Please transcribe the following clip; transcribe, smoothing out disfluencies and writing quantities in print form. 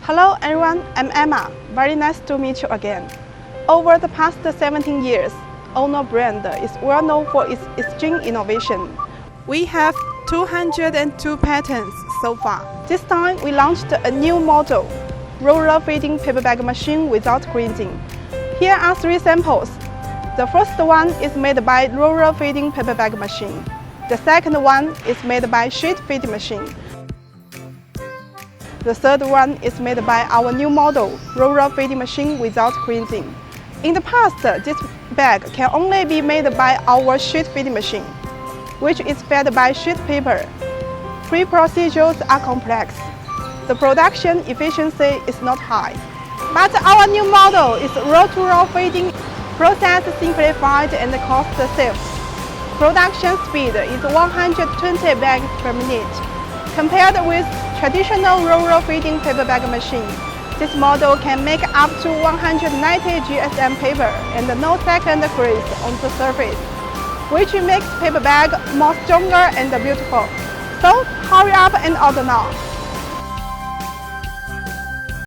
Hello everyone, I'm Emma. Very nice to meet you again. Over the past 17 years, Ounuo brand is well known for its extreme innovation. We have 202 patents so far. This time we launched a new model, roller feeding paper bag machine without creasing. Here are 3 samples. The first one is made by roller feeding paper bag machine. The second one is made by sheet feeding machine. The third one is made by our new model, roller feeding machine without creasing. In the past, this bag can only be made by our sheet feeding machine, which is fed by sheet paper. Pre-procedures are complex. The production efficiency is not high. But our new model is roll-to-roll feeding, process simplified and cost-saved. Production speed is 120 bags per minute. Compared with traditional roller feeding paper bag machine, this model can make up to 190 GSM paper and no second crease on the surface, which makes paper bag more stronger and beautiful. So hurry up and order now.